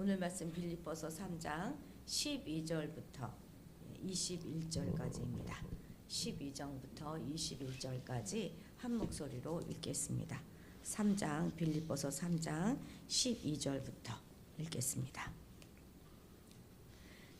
오늘 말씀 빌립보서 3장 12절부터 21절까지입니다. 12절부터 21절까지 한 목소리로 읽겠습니다. 3장 빌립보서 3장 12절부터 읽겠습니다.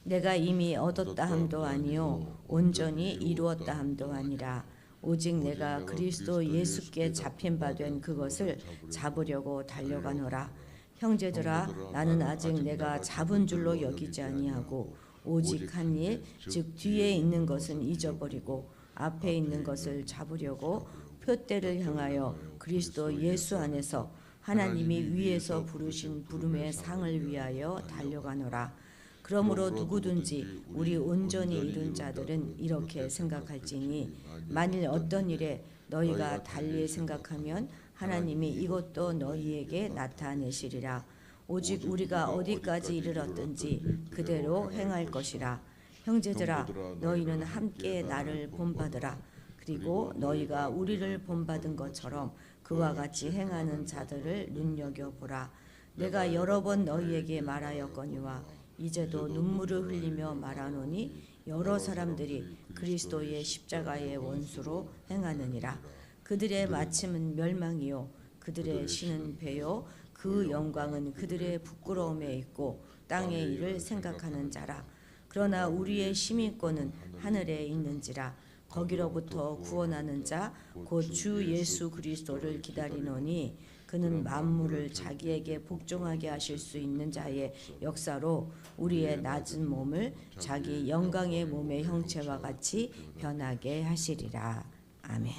내가 이미 얻었다 함도 아니요 온전히 이루었다 함도 아니라 오직 내가 그리스도 예수께 잡힌 바 된 그것을 잡으려고 달려가노라. 형제들아, 나는 아직 내가 잡은 줄로 여기지 아니하고 오직 한 일, 즉 뒤에 있는 것은 잊어버리고 앞에 있는 것을 잡으려고 표대를 향하여 그리스도 예수 안에서 하나님이 위에서 부르신 부름의 상을 위하여 달려가노라. 그러므로 누구든지 우리 온전히 이룬 자들은 이렇게 생각할지니 만일 어떤 일에 너희가 달리 생각하면 하나님이 이것도 너희에게 나타내시리라. 오직 우리가 어디까지 이르렀든지 그대로 행할 것이라. 형제들아, 너희는 함께 나를 본받으라. 그리고 너희가 우리를 본받은 것처럼 그와 같이 행하는 자들을 눈여겨보라. 내가 여러 번 너희에게 말하였거니와 이제도 눈물을 흘리며 말하노니 여러 사람들이 그리스도의 십자가의 원수로 행하느니라. 그들의 마침은 멸망이요 그들의 신은 배요 그 영광은 그들의 부끄러움에 있고 땅의 일을 생각하는 자라. 그러나 우리의 시민권은 하늘에 있는지라. 거기로부터 구원하는 자 곧 주 예수 그리스도를 기다리노니 그는 만물을 자기에게 복종하게 하실 수 있는 자의 역사로 우리의 낮은 몸을 자기 영광의 몸의 형체와 같이 변하게 하시리라. 아멘.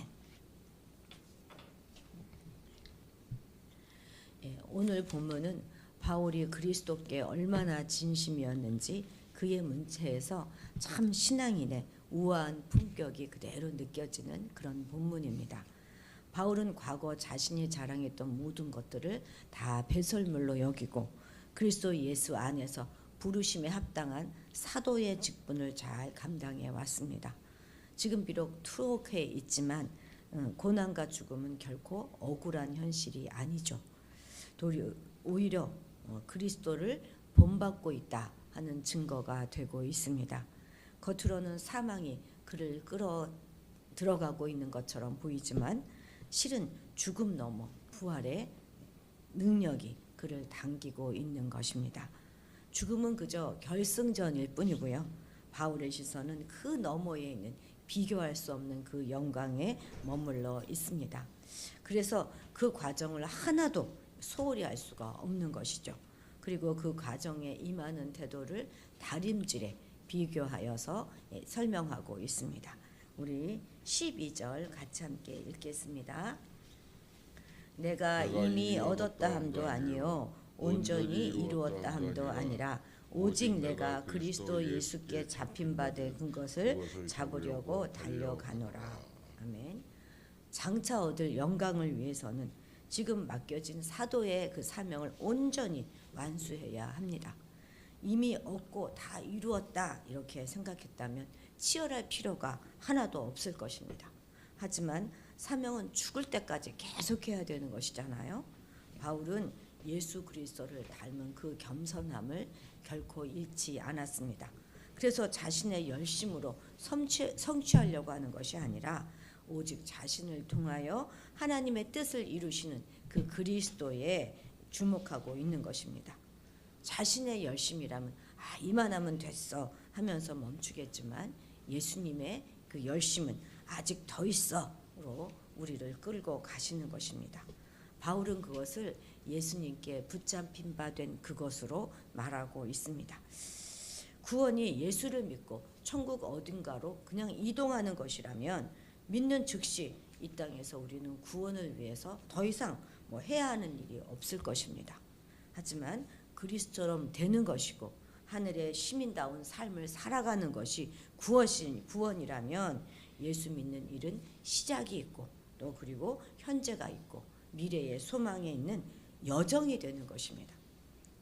오늘 본문은 바울이 그리스도께 얼마나 진심이었는지 그의 문체에서 참 신앙인의 우아한 품격이 그대로 느껴지는 그런 본문입니다. 바울은 과거 자신이 자랑했던 모든 것들을 다 배설물로 여기고 그리스도 예수 안에서 부르심에 합당한 사도의 직분을 잘 감당해 왔습니다. 지금 비록 투옥해 있지만 고난과 죽음은 결코 억울한 현실이 아니죠. 오히려 그리스도를 본받고 있다 하는 증거가 되고 있습니다. 겉으로는 사망이 그를 끌어 들어가고 있는 것처럼 보이지만 실은 죽음 넘어 부활의 능력이 그를 당기고 있는 것입니다. 죽음은 그저 결승전일 뿐이고요. 바울의 시선은 그 너머에 있는 비교할 수 없는 그 영광에 머물러 있습니다. 그래서 그 과정을 하나도 소홀히 할 수가 없는 것이죠. 그리고 그 과정에 임하는 태도를 다림질에 비교하여서 설명하고 있습니다. 우리 12절 같이 함께 읽겠습니다. 내가 이미 얻었다 함도 아니요 온전히 이루었다 함도 아니라 오직 내가 그리스도 예수께 잡힌 바 된 그것을 잡으려고 달려가노라. 아멘. 장차 얻을 영광을 위해서는 지금 맡겨진 사도의 그 사명을 온전히 완수해야 합니다. 이미 얻고 다 이루었다 이렇게 생각했다면 치열할 필요가 하나도 없을 것입니다. 하지만 사명은 죽을 때까지 계속해야 되는 것이잖아요. 바울은 예수 그리스도를 닮은 그 겸손함을 결코 잃지 않았습니다. 그래서 자신의 열심으로 성취하려고 하는 것이 아니라 오직 자신을 통하여 하나님의 뜻을 이루시는 그 그리스도에 주목하고 있는 것입니다. 자신의 열심이라면 이만하면 됐어 하면서 멈추겠지만 예수님의 그 열심은 아직 더 있어로 우리를 끌고 가시는 것입니다. 바울은 그것을 예수님께 붙잡힌 바 된 그것으로 말하고 있습니다. 구원이 예수를 믿고 천국 어딘가로 그냥 이동하는 것이라면 믿는 즉시 이 땅에서 우리는 구원을 위해서 더 이상 해야 하는 일이 없을 것입니다. 하지만 그리스도처럼 되는 것이고 하늘의 시민다운 삶을 살아가는 것이 구원이라면 예수 믿는 일은 시작이 있고 또 그리고 현재가 있고 미래의 소망에 있는 여정이 되는 것입니다.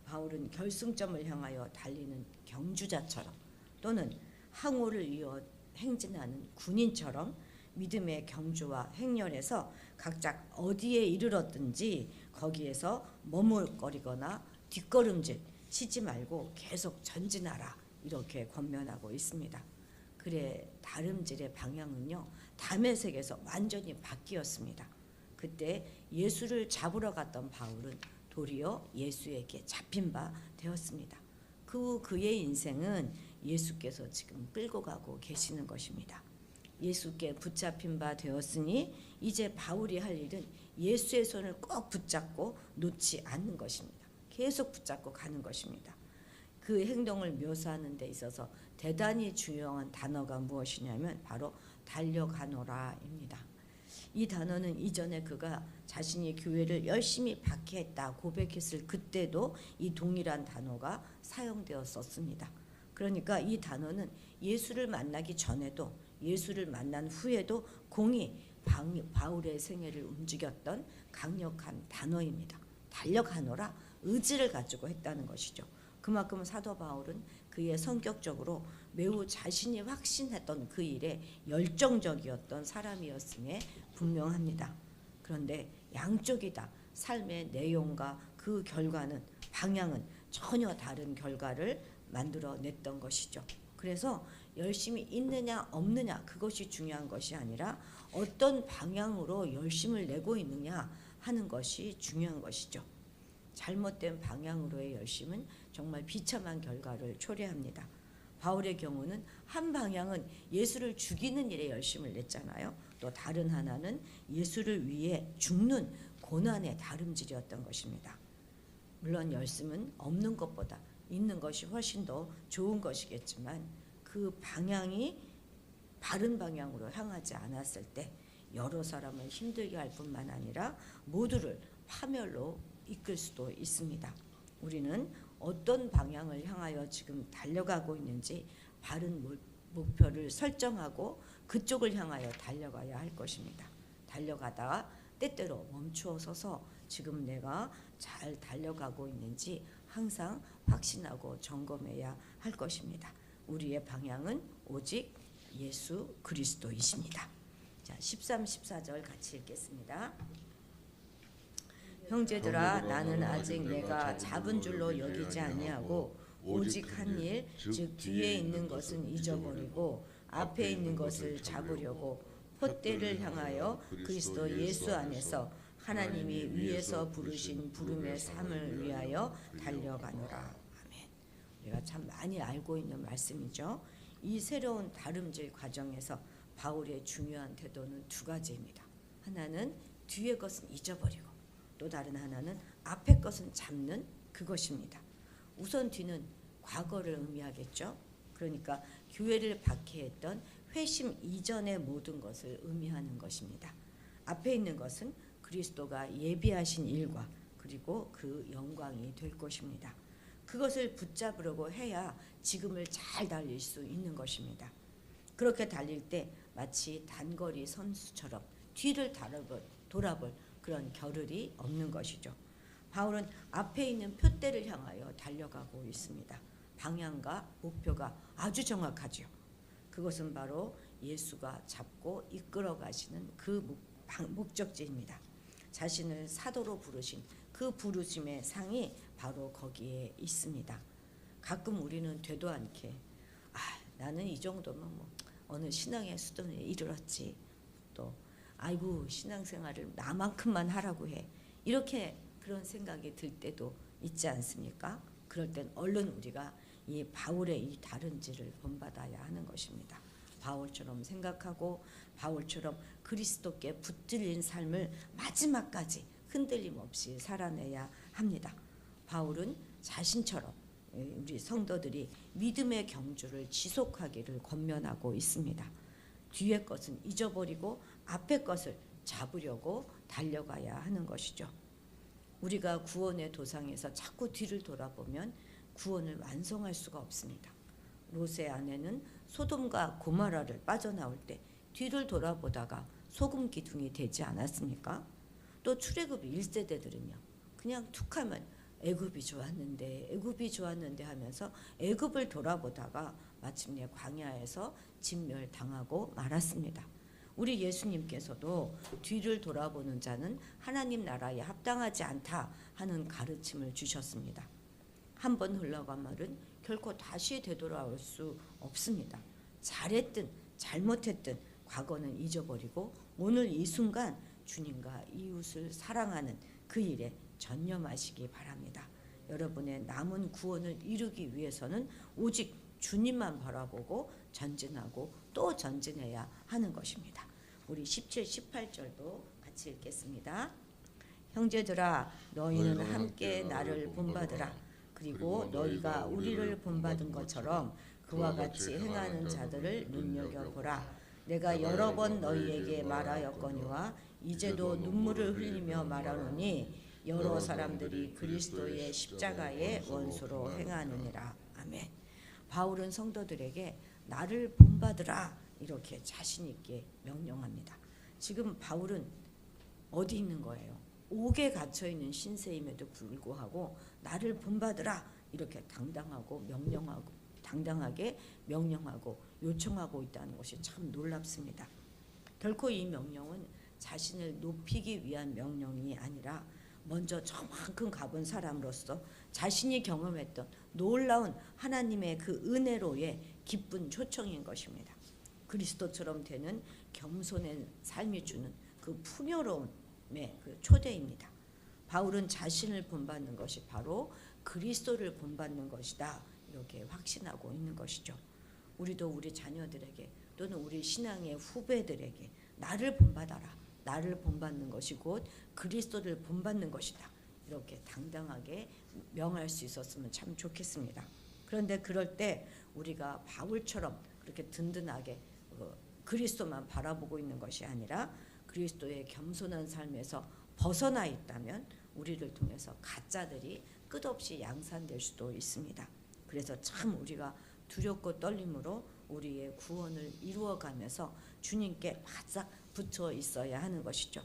바울은 결승점을 향하여 달리는 경주자처럼 또는 항우를 이어 행진하는 군인처럼 믿음의 경주와 행렬에서 각자 어디에 이르렀든지 거기에서 머물거리거나 뒷걸음질, 쉬지 말고 계속 전진하라 이렇게 권면하고 있습니다. 그래 다름질의 방향은요 다메섹에서 완전히 바뀌었습니다. 그때 예수를 잡으러 갔던 바울은 도리어 예수에게 잡힌 바 되었습니다. 그의 인생은 예수께서 지금 끌고 가고 계시는 것입니다. 예수께 붙잡힌 바 되었으니 이제 바울이 할 일은 예수의 손을 꼭 붙잡고 놓지 않는 것입니다. 계속 붙잡고 가는 것입니다. 그 행동을 묘사하는 데 있어서 대단히 중요한 단어가 무엇이냐면 바로 달려가노라입니다. 이 단어는 이전에 그가 자신이 교회를 열심히 박해했다 고백했을 그때도 이 동일한 단어가 사용되었었습니다. 그러니까 이 단어는 예수를 만나기 전에도 예수를 만난 후에도 공히 바울의 생애를 움직였던 강력한 단어입니다. 달려가노라 의지를 가지고 했다는 것이죠. 그만큼 사도 바울은 그의 성격적으로 매우 자신이 확신했던 그 일에 열정적이었던 사람이었음에 분명합니다. 그런데 양쪽이 다 삶의 내용과 그 결과는 방향은 전혀 다른 결과를 만들어냈던 것이죠. 그래서 열심히 있느냐 없느냐 그것이 중요한 것이 아니라 어떤 방향으로 열심을 내고 있느냐 하는 것이 중요한 것이죠. 잘못된 방향으로의 열심은 정말 비참한 결과를 초래합니다. 바울의 경우는 한 방향은 예수를 죽이는 일에 열심을 냈잖아요. 또 다른 하나는 예수를 위해 죽는 고난의 다름질이었던 것입니다. 물론 열심은 없는 것보다 있는 것이 훨씬 더 좋은 것이겠지만 그 방향이 바른 방향으로 향하지 않았을 때 여러 사람을 힘들게 할 뿐만 아니라 모두를 파멸로 이끌 수도 있습니다. 우리는 어떤 방향을 향하여 지금 달려가고 있는지 바른 목표를 설정하고 그쪽을 향하여 달려가야 할 것입니다. 달려가다가 때때로 멈추어 서서 지금 내가 잘 달려가고 있는지 항상 확신하고 점검해야 할 것입니다. 우리의 방향은 오직 예수 그리스도이십니다. 자, 13, 14절 같이 읽겠습니다. 형제들아 나는 아직 내가 잡은 줄로 여기지 아니하고 오직 한 일 즉 뒤에 있는 것은 잊어버리고 앞에 있는 것을 잡으려고 폿대를 향하여 그리스도 예수 안에서 하나님이 위에서 부르신 부름의 삶을 위하여 달려가노라. 아멘. 우리가 참 많이 알고 있는 말씀이죠. 이 새로운 다름질 과정에서 바울의 중요한 태도는 두 가지입니다. 하나는 뒤의 것은 잊어버리고 또 다른 하나는 앞의 것은 잡는 그것입니다. 우선 뒤는 과거를 의미하겠죠. 그러니까 교회를 박해했던 회심 이전의 모든 것을 의미하는 것입니다. 앞에 있는 것은 그리스도가 예비하신 일과 그리고 그 영광이 될 것입니다. 그것을 붙잡으려고 해야 지금을 잘 달릴 수 있는 것입니다. 그렇게 달릴 때 마치 단거리 선수처럼 뒤를 돌아볼 그런 겨를이 없는 것이죠. 바울은 앞에 있는 표대를 향하여 달려가고 있습니다. 방향과 목표가 아주 정확하죠. 그것은 바로 예수가 잡고 이끌어 가시는 그 목적지입니다. 자신을 사도로 부르신 그 부르심의 상이 바로 거기에 있습니다. 가끔 우리는 되도 않게 나는 이 정도면 뭐 어느 신앙의 수준에 이르렀지, 또 아이고 신앙생활을 나만큼만 하라고 해, 이렇게 그런 생각이 들 때도 있지 않습니까? 그럴 땐 얼른 우리가 이 바울의 이 다른지를 본받아야 하는 것입니다. 바울처럼 생각하고 바울처럼 그리스도께 붙들린 삶을 마지막까지 흔들림 없이 살아내야 합니다. 바울은 자신처럼 우리 성도들이 믿음의 경주를 지속하기를 권면하고 있습니다. 뒤의 것은 잊어버리고 앞의 것을 잡으려고 달려가야 하는 것이죠. 우리가 구원의 도상에서 자꾸 뒤를 돌아보면 구원을 완성할 수가 없습니다. 롯의 아내는 소돔과 고모라를 빠져나올 때 뒤를 돌아보다가 소금 기둥이 되지 않았습니까? 또 출애굽 1세대들은요. 그냥 툭하면 애굽이 좋았는데 하면서 애굽을 돌아보다가 마침내 광야에서 진멸당하고 말았습니다. 우리 예수님께서도 뒤를 돌아보는 자는 하나님 나라에 합당하지 않다 하는 가르침을 주셨습니다. 한 번 흘러간 말은 결코 다시 되돌아올 수 없습니다. 잘했든 잘못했든 과거는 잊어버리고 오늘 이 순간 주님과 이웃을 사랑하는 그 일에 전념하시기 바랍니다. 여러분의 남은 구원을 이루기 위해서는 오직 주님만 바라보고 전진하고 또 전진해야 하는 것입니다. 우리 17, 18절도 같이 읽겠습니다. 형제들아 너희는 함께 나를 본받으라. 그리고 너희가 우리를 본받은 것처럼 그와 같이 행하는 자들을 눈여겨보라. 내가 여러 번 너희에게 말하였거니와 이제도 눈물을 흘리며 말하노니 여러 사람들이 그리스도의 십자가의 원수로 행하느니라. 아멘. 바울은 성도들에게 나를 본받으라 이렇게 자신 있게 명령합니다. 지금 바울은 어디 있는 거예요? 옥에 갇혀 있는 신세임에도 불구하고 나를 본받으라 이렇게 당당하게 명령하고 요청하고 있다는 것이 참 놀랍습니다. 결코 이 명령은 자신을 높이기 위한 명령이 아니라 먼저 저만큼 가본 사람으로서 자신이 경험했던 놀라운 하나님의 그 은혜로의 기쁜 초청인 것입니다. 그리스도처럼 되는 겸손한 삶이 주는 그 풍요로움의 그 초대입니다. 바울은 자신을 본받는 것이 바로 그리스도를 본받는 것이다 이렇게 확신하고 있는 것이죠. 우리도 우리 자녀들에게 또는 우리 신앙의 후배들에게 나를 본받아라. 나를 본받는 것이 곧 그리스도를 본받는 것이다. 이렇게 당당하게 명할 수 있었으면 참 좋겠습니다. 그런데 그럴 때 우리가 바울처럼 그렇게 든든하게 그리스도만 바라보고 있는 것이 아니라 그리스도의 겸손한 삶에서 벗어나 있다면 우리를 통해서 가짜들이 끝없이 양산될 수도 있습니다. 그래서 참 우리가 두렵고 떨림으로 우리의 구원을 이루어가면서 주님께 바싹 붙어 있어야 하는 것이죠.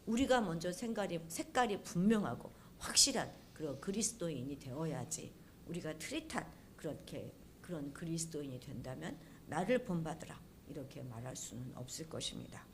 우리가 먼저 색깔이 분명하고 확실한 그런 그리스도인이 되어야지 우리가 트릿한 그런 그리스도인이 된다면 나를 본받으라 이렇게 말할 수는 없을 것입니다.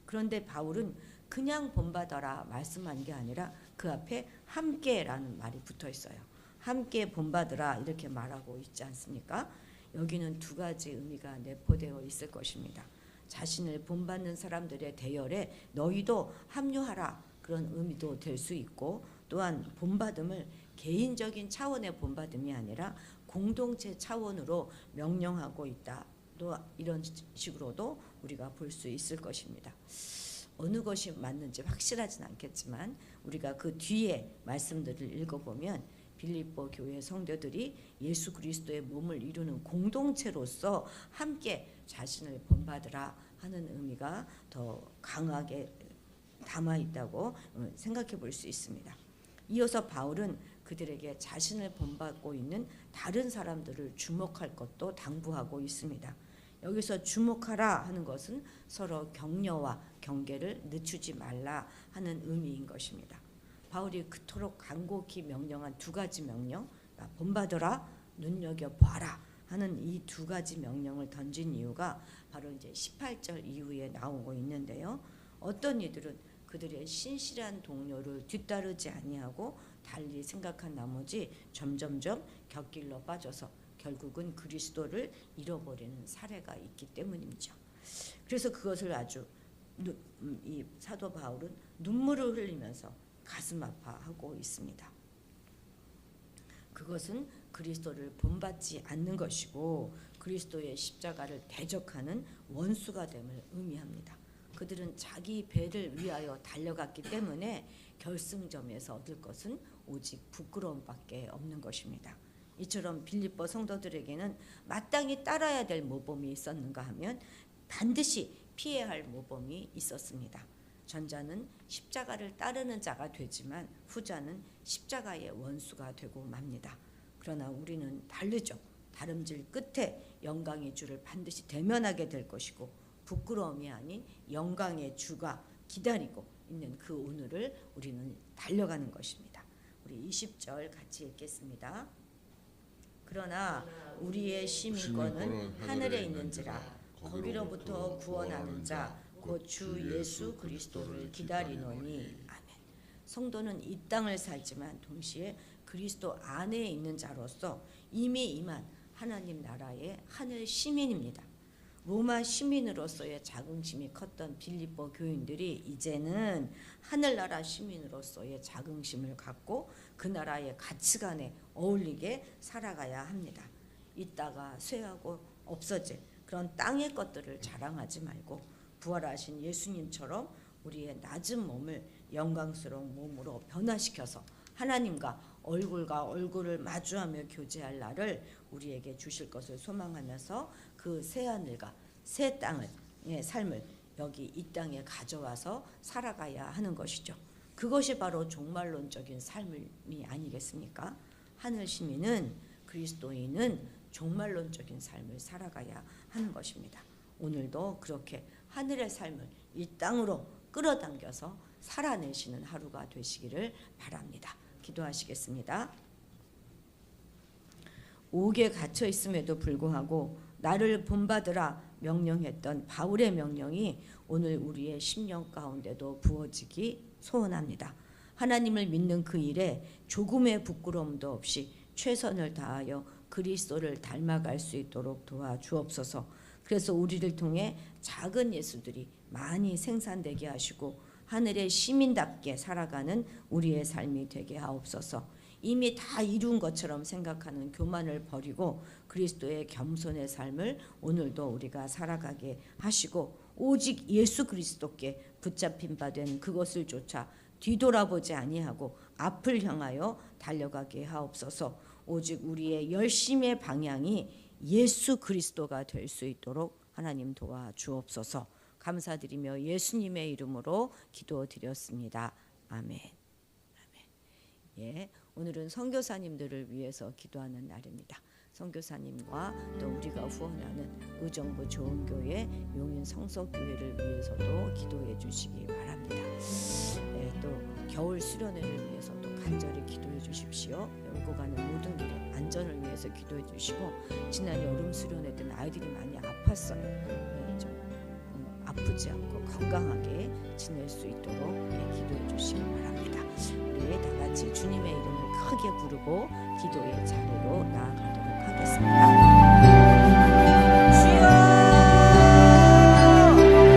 그런데 바울은 그냥 본받아라 말씀한 게 아니라 그 앞에 함께라는 말이 붙어 있어요. 함께 본받으라 이렇게 말하고 있지 않습니까? 여기는 두 가지 의미가 내포되어 있을 것입니다. 자신을 본받는 사람들의 대열에 너희도 합류하라 그런 의미도 될 수 있고 또한 본받음을 개인적인 차원의 본받음이 아니라 공동체 차원으로 명령하고 있다. 또 이런 식으로도 우리가 볼 수 있을 것입니다. 어느 것이 맞는지 확실하진 않겠지만 우리가 그 뒤에 말씀들을 읽어보면 빌립보 교회 성도들이 예수 그리스도의 몸을 이루는 공동체로서 함께 자신을 본받으라 하는 의미가 더 강하게 담아 있다고 생각해 볼 수 있습니다. 이어서 바울은 그들에게 자신을 본받고 있는 다른 사람들을 주목할 것도 당부하고 있습니다. 여기서 주목하라 하는 것은 서로 격려와 경계를 늦추지 말라 하는 의미인 것입니다. 바울이 그토록 간곡히 명령한 두 가지 명령, 본받으라, 눈여겨봐라 하는 이 두 가지 명령을 던진 이유가 바로 이제 18절 이후에 나오고 있는데요. 어떤 이들은 그들의 신실한 동료를 뒤따르지 아니하고 달리 생각한 나머지 점점점 곁길로 빠져서 결국은 그리스도를 잃어버리는 사례가 있기 때문이죠. 그래서 그것을 아주 이 사도 바울은 눈물을 흘리면서 가슴 아파하고 있습니다. 그것은 그리스도를 본받지 않는 것이고 그리스도의 십자가를 대적하는 원수가 됨을 의미합니다. 그들은 자기 배를 위하여 달려갔기 때문에 결승점에서 얻을 것은 오직 부끄러움밖에 없는 것입니다. 이처럼 빌립보 성도들에게는 마땅히 따라야 될 모범이 있었는가 하면 반드시 피해야 할 모범이 있었습니다. 전자는 십자가를 따르는 자가 되지만 후자는 십자가의 원수가 되고 맙니다. 그러나 우리는 다르죠. 다름질 끝에 영광의 주를 반드시 대면하게 될 것이고 부끄러움이 아닌 영광의 주가 기다리고 있는 그 오늘을 우리는 달려가는 것입니다. 우리 20절 같이 읽겠습니다. 그러나 우리의 시민권은 하늘에 있는지라 거기로부터 구원하는 자 곧 주 예수 그리스도를 기다리노니. 아멘. 성도는 이 땅을 살지만 동시에 그리스도 안에 있는 자로서 이미 임한 하나님 나라의 하늘 시민입니다. 로마 시민으로서의 자긍심이 컸던 빌립보 교인들이 이제는 하늘나라 시민으로서의 자긍심을 갖고 그 나라의 가치관에 어울리게 살아가야 합니다. 있다가 쇠하고 없어질 그런 땅의 것들을 자랑하지 말고 부활하신 예수님처럼 우리의 낮은 몸을 영광스러운 몸으로 변화시켜서 하나님과 얼굴과 얼굴을 마주하며 교제할 날을 우리에게 주실 것을 소망하면서 그 새하늘과 새 땅을 삶을 여기 이 땅에 가져와서 살아가야 하는 것이죠. 그것이 바로 종말론적인 삶이 아니겠습니까? 하늘 시민은 그리스도인은 종말론적인 삶을 살아가야 하는 것입니다. 오늘도 그렇게 하늘의 삶을 이 땅으로 끌어당겨서 살아내시는 하루가 되시기를 바랍니다. 기도하시겠습니다. 옥에 갇혀 있음에도 불구하고 나를 본받으라 명령했던 바울의 명령이 오늘 우리의 심령 가운데도 부어지기 소원합니다. 하나님을 믿는 그 일에 조금의 부끄러움도 없이 최선을 다하여 그리스도를 닮아갈 수 있도록 도와주옵소서. 그래서 우리를 통해 작은 예수들이 많이 생산되게 하시고 하늘의 시민답게 살아가는 우리의 삶이 되게 하옵소서. 이미 다 이룬 것처럼 생각하는 교만을 버리고 그리스도의 겸손의 삶을 오늘도 우리가 살아가게 하시고 오직 예수 그리스도께 붙잡힌 바 된 그것을 쫓아 뒤돌아보지 아니하고 앞을 향하여 달려가게 하옵소서. 오직 우리의 열심의 방향이 예수 그리스도가 될 수 있도록 하나님 도와주옵소서. 감사드리며 예수님의 이름으로 기도드렸습니다. 아멘. 예, 오늘은 선교사님들을 위해서 기도하는 날입니다. 선교사님과 또 우리가 후원하는 의정부 좋은교회 용인 성서교회를 위해서도 기도해 주시기 바랍니다. 예, 또 겨울 수련회를 위해서도 간절히 기도해 주십시오. 열고 가는 모든 길의 안전을 위해서 기도해 주시고 지난 여름 수련회 때는 아이들이 많이 아팠어요. 예, 좀 아프지 않고 건강하게 지낼 수 있도록 기도해 주시기 바랍니다. 우리 다 같이 주님의 이름을 크게 부르고 기도의 자리로 나아가도록 하겠습니다.